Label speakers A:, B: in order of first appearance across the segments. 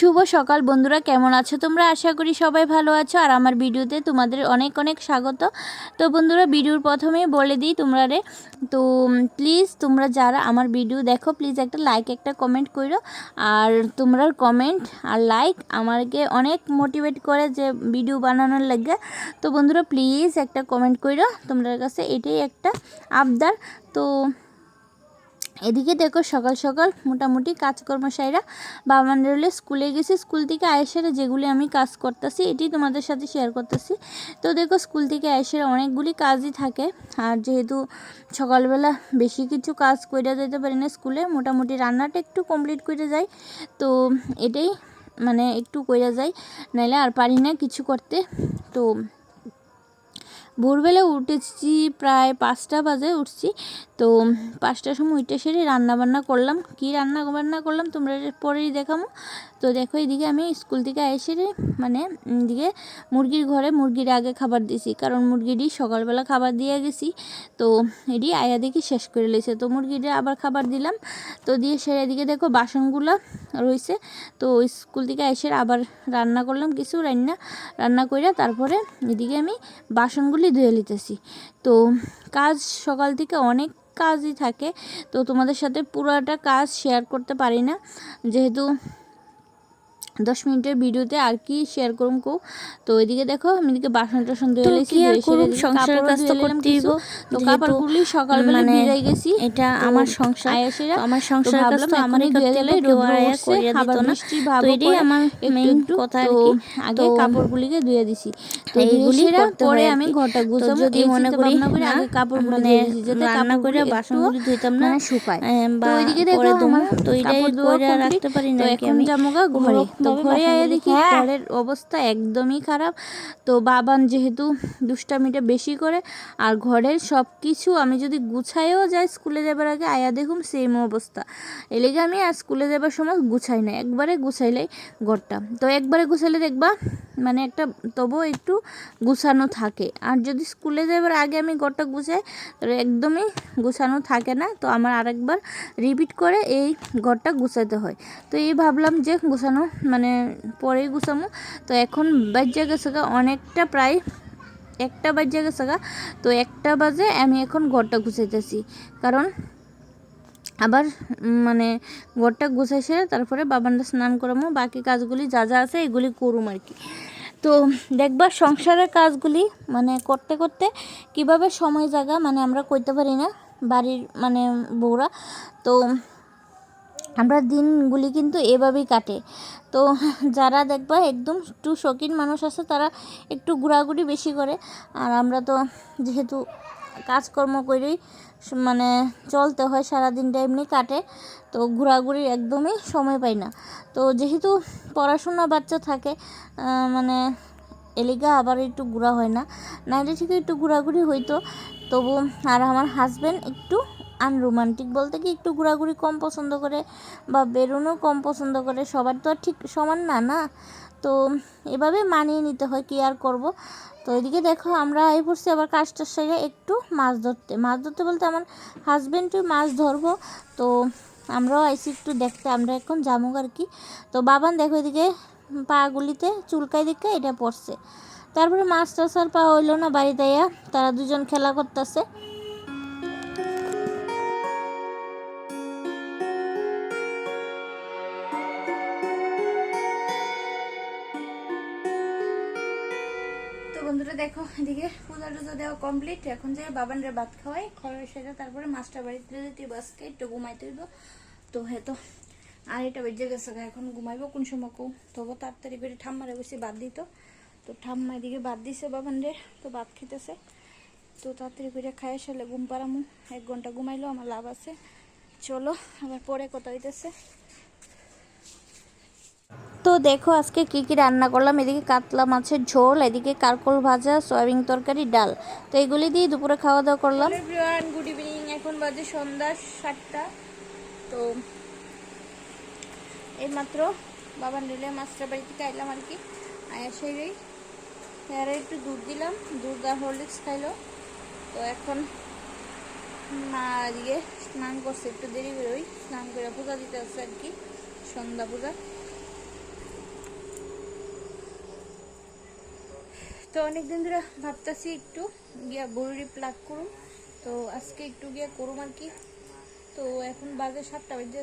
A: শুভ সকাল বন্ধুরা, কেমন আছো তোমরা? আশা করি সবাই ভালো আছো। আর আমার ভিডিওতে তোমাদের অনেক অনেক স্বাগত। তো বন্ধুরা, ভিডিওর প্রথমেই বলে দিই তোমরা তো প্লিজ তোমরা যারা আমার ভিডিও দেখো প্লিজ একটা লাইক একটা কমেন্ট করো। আর তোমরা কমেন্ট আর লাইক আমাকে অনেক মোটিভেট করে যে ভিডিও বানানোর লাগে। তো বন্ধুরা প্লিজ একটা কমেন্ট করো, তোমাদের কাছে এটাই একটা আবদার। তো এদিকে দেখো সকাল সকাল মোটামুটি কাজকর্ম সাইরা বাবা রইলে স্কুলে গেছি। স্কুল থেকে আয়েসারা যেগুলি আমি কাজ করতেছি এটি তোমাদের সাথে শেয়ার করতেছি। তো দেখো স্কুল থেকে আয়েসারা অনেকগুলি কাজই থাকে, আর যেহেতু সকালবেলা বেশি কিছু কাজ কইরা যেতে পারি না স্কুলে, মোটামুটি রান্নাটা একটু কমপ্লিট করে যাই। তো এটাই মানে একটু কইরা যাই, নাইলে আর পারি না কিছু করতে। তো ভোরবেলা উঠেছি, প্রায় 5টা বাজে উঠছি। তো 5টার সময় উঠে সেরে রান্নাবান্না করলাম। কি রান্না করলাম তোমরা পরেই দেখাবো। তো দেখো এদিকে আমি স্কুল থেকে এসে মানে এদিকে মুরগির ঘরে মুরগির আগে খাবার দিয়েছি, কারণ মুরগিটি সকালবেলা খাবার দিয়ে গেছি। তো এটি আয়া দেখি শেষ করে লেছে, তো মুরগিটা আবার খাবার দিলাম। তো দিয়ে সেরে এদিকে দেখো বাসনগুলো রয়েছে। তো স্কুল থেকে এসে আবার রান্না করলাম, কিছু রান্না করে তারপরে এদিকে আমি বাসনগুলি ধুয়ে নিতেছি। তো কাজ সকাল থেকে অনেক কাজই থাকে, তো তোমাদের সাথে পুরোটা কাজ শেয়ার করতে পারি না, যেহেতু 10 মিনিটের ভিডিওতে আর কি শেয়ার করুম কো। তো এদিকে দেখো আমি এদিকে বাসন টাসন ধুয়ে লেছি, সংসারের কাজ তো করতেই হইব। তো কাপড়গুলি সকালবেলা ভিজাই গেছি, এটা আমার সংসার। আমার সংসার কাজ তো আমারই করতে হবে, কেউ আর আছে আবার বৃষ্টি ভাব, এটাই আমার মেইন কথা আর কি। আগে কাপড়গুলিকে ধুয়ে দিছি, তো এইগুলি পরে আমি ঘরটা গুছাবো। যদি মনে করি আগে কাপড়গুলি ধুয়ে দিছি যাতে রান্না করে বাসনগুলি ধুইতাম না শুকায়। তো ওইদিকে দেখো আমার তো এটাই ধুয়ে রাখতে পারি না, এখন জামুগা ঘরে। তো ঘরে আয়া দেখি ঘরের অবস্থা একদমই খারাপ। তো বাবান যেহেতু দুষ্টামিটা বেশি করে, আর ঘরের সব কিছু আমি যদি গুছাইও যাই স্কুলে যাবার আগে আয়া দেখুম সেম অবস্থা। এই লেগে আমি আর স্কুলে যাবার সময় গুছাই না, একবারে গুছাইলেই ঘরটা। তো একবারে গুছাইলে দেখবা মানে একটা তবুও একটু গুছানো থাকে। আর যদি স্কুলে যাবার আগে আমি ঘরটা গুছাই তো একদমই গুছানো থাকে না। তো আমার আরেকবার রিপিট করে এই ঘরটা গুছাতে হয়। তো এই ভাবলাম যে গুছানো মানে পরেই গুছামো। তো এখন বাজে গেছে অনেকটা, প্রায় 1টা বাজে গেছে। তো 1টা বাজে আমি এখন ঘরটা গুছাইতেছি, কারণ আবার মানে ঘরটা গুছাই সেরে তারপরে বাবানটা স্নান করামো, বাকি কাজগুলি যা যা আছে এগুলি করুম আর কি। তো দেখবা সংসারের কাজগুলি মানে করতে করতে কিভাবে সময় জায়গা মানে আমরা করতে পারি না বাড়ির মানে বউরা। তো আমরা দিনগুলি কিন্তু এভাবেই কাটে। তো যারা দেখবা একদম একটু শৌখিন মানুষ আছে তারা একটু ঘোরাঘুরি বেশি করে, আর আমরা তো যেহেতু কাজকর্ম করেই মানে চলতে হয়, সারাদিনটা এমনি কাটে। তো ঘোরাঘুরির একদমই সময় পাই না। তো যেহেতু পড়াশোনা বাচ্চা থাকে মানে এলিগা আবার একটু ঘোরা হয় না, নাইলে ঠিক একটু ঘোরাঘুরি হইতো তবু। আর আমার হাজব্যান্ড একটু আনরোমান্টিক, বলতে কি একটু ঘোরাঘুরি কম পছন্দ করে বা বেরোনো কম পছন্দ করে। সবার তো আর ঠিক সমান না না, তো এভাবে মানিয়ে নিতে হয়, কি আর করব। তো এদিকে দেখো আমরা এই পড়ছি আবার কাজটার সাইডে একটু মাছ ধরতে বলতে আমার হাজব্যান্ডও মাছ ধরবো। তো আমরাও আইসি একটু দেখতে, আমরা এখন জামুক আর কি। তো বাবান দেখো এদিকে পাগুলিতে চুলকাই দিকে এটা পড়ছে। তারপরে মাছ টাছ আর পাওয়া হইলো না বাড়িতে, তারা দুজন খেলা করতেছে। বন্ধুরা দেখো এদিকে পূজা টুজা দেওয়া কমপ্লিট, এখন যে বাবানরে ভাত খাওয়াই খাওয়াই সেটা তারপরে মাছটা বাড়িতে যেতে বাসকে একটু ঘুমাইতে হইব। তো তো আর এটা বেজে গেছে, এখন ঘুমাইবো কোন সময় কো। তবু তাড়াতাড়ি করে ঠাম্মারে বসে ভাত দিত। তো ঠাম্মা এদিকে ভাত দিছে বাবানরে, তো ভাত খেতেছে। তো তাড়াতাড়ি করে খাই সালে ঘুম পাড়ামু, 1 ঘন্টা ঘুমাইলেও আমার লাভ আছে। চলো আবার পরে কথা হইতেছে। তো দেখো আজকে কি কি রান্না করলাম। এদিকে কাতলা মাছের ঝোল, এদিকে কারকল ভাজা, সয়াবিন তরকারি, ডাল। তো এগুলি দিয়ে দুপুরে খাওয়া দাওয়া করলাম। এভরিওয়ান গুড ইভিনিং, এখন বাজে সন্ধ্যা 7টা। তো এইমাত্র বাবার নিলে মাছটা বাড়ি থেকে আইলাম আর কি। আয়া সেই হেয়ারে একটু দুধ দিলাম, দুধ আর হরলিক্স খাইলো। তো এখন মা দিয়ে স্নান করছে, একটু দেরি করে ওই স্নান করে পূজা দিতে আসছে আর কি, সন্ধ্যা পূজা। তো অনেকদিন ধরে ভাবতেছি একটু গিয়া বড়ি প্লাগ করুম, তো আজকে একটু গিয়া করুম আর কি। তো এখন বাজে 7টা বাজে,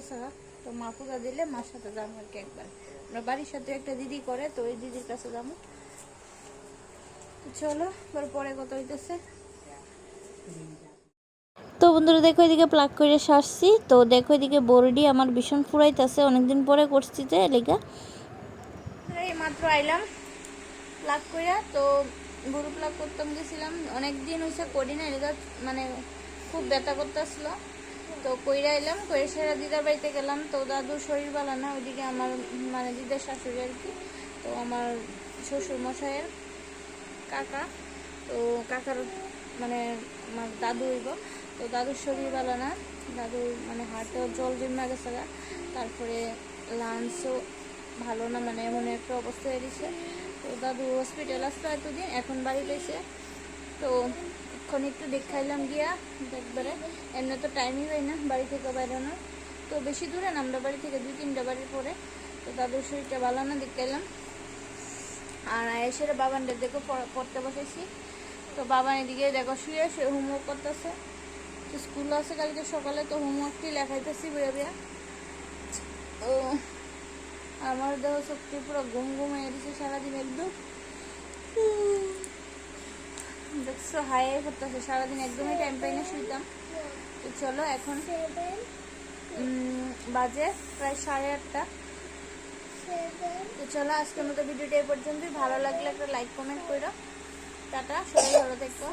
A: তো মা পূজা দিলে মার সাথে যাবো আর কি। একবার আমরা বাড়ির সাথে একটা দিদি করে, তো ওই দিদির কাছে যাবো। চলো পরে কথা হইতেছে। তো বন্ধুরা দেখো এদিকে প্লাগ করে সারছি, তো দেখো এদিকে বড়ি আমার ভীষণ ফুরাইতেছে, অনেকদিন পরে করছি যে লেগা। এই মাত্র আইলাম প্লাগ কইরা, তো গরু প্লাগ করতাম গেছিলাম, অনেকদিন হয়েছে করি না, এলাকা মানে খুব ব্যথা করতেছিল। তো কইরা এলাম, কইরা সেরা দিদার বাড়িতে গেলাম। তো দাদুর শরীর ভালো না, ওইদিকে আমার মানে দিদার শাশুড়ি আর কি, তো আমার শ্বশুর মশাইয়ের কাকা, তো কাকার মানে আমার দাদু হইব। তো দাদুর শরীর ভালো না, দাদুর মানে হার্টেও জল জমে গেছে, তারপরে লাঞ্চও ভালো না, মানে এমন একটা অবস্থা হয়ে গেছে। তো দাদু হসপিটাল আসতো এতদিন, এখন বাড়িতে এসে তো এখন একটু দেখাইলাম গিয়া একবারে। এমনি তো টাইমই হয় না বাড়ি থেকে বেরোনোর, তো বেশি দূরে না, আমরা বাড়ি থেকে 2-3টা বাড়ির পরে। তো দাদুর শরীরটা ভালো না, দেখাইলাম। আর এসে বাবানদের দেখো পড়তে বসেছি। তো বাবা এদিকে দেখো শুয়ে সে হোমওয়ার্ক করতেছে, তো স্কুল আছে কালকে সকালে, তো হোমওয়ার্কটি লেখাইতেছি বইয়া বইয়া। ও আমার দেহ শক্তি পুরো ঘুম ঘুম হয়ে গেছে সারাদিন একদম, দেখছো হাই করতেছে সারাদিন, একদমই টাইম পাই না শুইতাম। তো চলো এখন বাজে প্রায় 8:30। তো চলো আজকের মতো ভিডিওটা এই পর্যন্তই। ভালো লাগলে একটা লাইক কমেন্ট করো। টাটা, সবাই ভালো থেকো।